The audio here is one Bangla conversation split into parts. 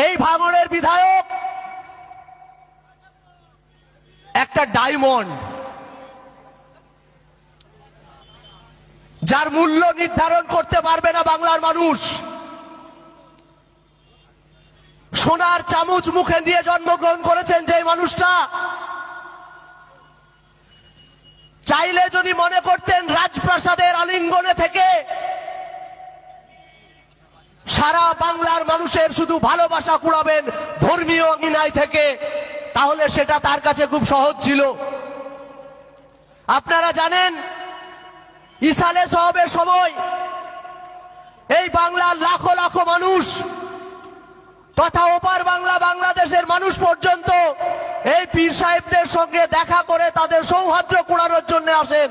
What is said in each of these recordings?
এই ভাঙড়ের বিধায়ক একটা ডায়মন্ড, যার মূল্য নির্ধারণ করতে পারবে না বাংলার মানুষ। সোনার চামচ মুখে দিয়ে জন্মগ্রহণ করেছেন যে মানুষটা, চাইলে যদি মনে করতেন রাজপ্রাসাদের আলিঙ্গনে থেকে সারা বাংলার মানুষের শুধু ভালোবাসা কুড়াবেন ধর্মীয় অঙ্গিনায় থেকে, তাহলে সেটা তার কাছে খুব সহজ ছিল। আপনারা জানেন ইসালে সহবের সময় এই বাংলার লাখো লাখো মানুষ তথা ওপার বাংলা বাংলাদেশের মানুষ পর্যন্ত এই পীর সাহেবদের সঙ্গে দেখা করে তাদের সৌহার্দ্য কুড়ানোর জন্য আসেন।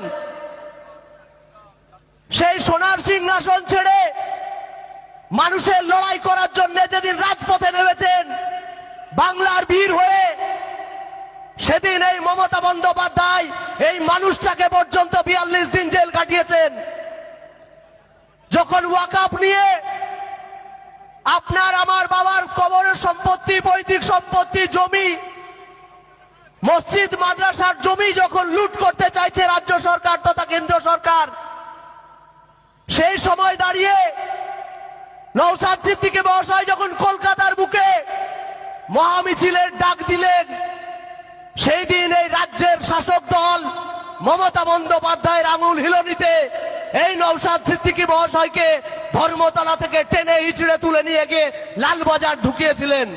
সেই সোনার সিংহাসন ছেড়ে মানুষের লড়াই করার জন্য যেদিন রাজপথে নেমেছেন বাংলার বীর হয়ে, সেদিন এই মমতা বন্দ্যোপাধ্যায় এই মানুষটাকে পর্যন্ত ৪২ দিন জেল কাটিয়েছেন। যখন ওয়াকফ নিয়ে আপনার আমার বাবার কবরের সম্পত্তি, বৈদিক সম্পত্তি, জমি, মসজিদ মাদ্রাসার জমি যখন লুট করতে চাইছে রাজ্য সরকার তথা কেন্দ্র সরকার, সেই সময় দাঁড়িয়ে নওশাদ সিদ্দিকী মহাশয় যখন কলকাতার বুকে মহামিছিলের ডাক দিলেন, সেই দিন এই রাজ্যের শাসক দল মমতা বন্দ্যোপাধ্যায়ের আঙুল হিলনিতে এই নওশাদ সিদ্দিকী মহাশয়কে ধর্মতলা থেকে টেনে হিচড়ে তুলে নিয়ে গিয়ে লালবাজার ঢুকিয়েছিলেন।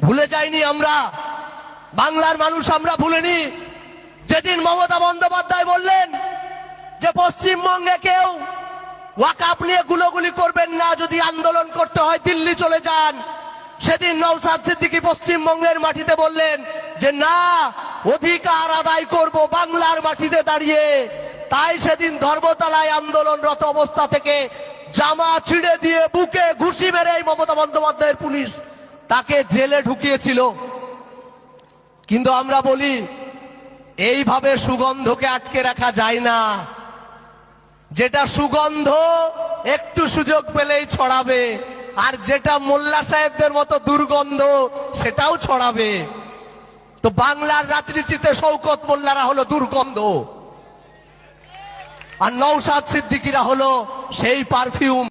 ভুলে যাইনি আমরা, বাংলার মানুষ আমরা ভুলিনি। যেদিন মমতা বন্দ্যোপাধ্যায় বললেন যে পশ্চিমবঙ্গে কেউ ওয়াকফ নিয়ে গুলোগুলি করবেন না, যদি আন্দোলন করতে হয় দিল্লি চলে যান, সেদিন নওশাদ সিদ্দিকী পশ্চিমবঙ্গের মাটিতে বললেন যে না, অধিকার আদায় করব বাংলার মাটিতে দাঁড়িয়ে। তাই সেদিন ধর্মতলায় আন্দোলনরত অবস্থা থেকে জামা ছিঁড়ে দিয়ে বুকে ঘুষি মেরে এই মমতা বন্দ্যোপাধ্যায়ের পুলিশ তাকে জেলে ঢুকিয়েছিল। কিন্তু আমরা বলি এইভাবে সুগন্ধকে আটকে রাখা যায় না। যেটা সুগন্ধ একটু সুযোগ পেলেই ছড়াবে, আর যেটা মোল্লা সাহেবদের মতো দুর্গন্ধ সেটাও ছড়াবে। তো বাংলার রাজনীতিতে শওকত মোল্লারা হলো দুর্গন্ধ, আর নওশাদ সিদ্দিকীরা হলো সেই পারফিউম।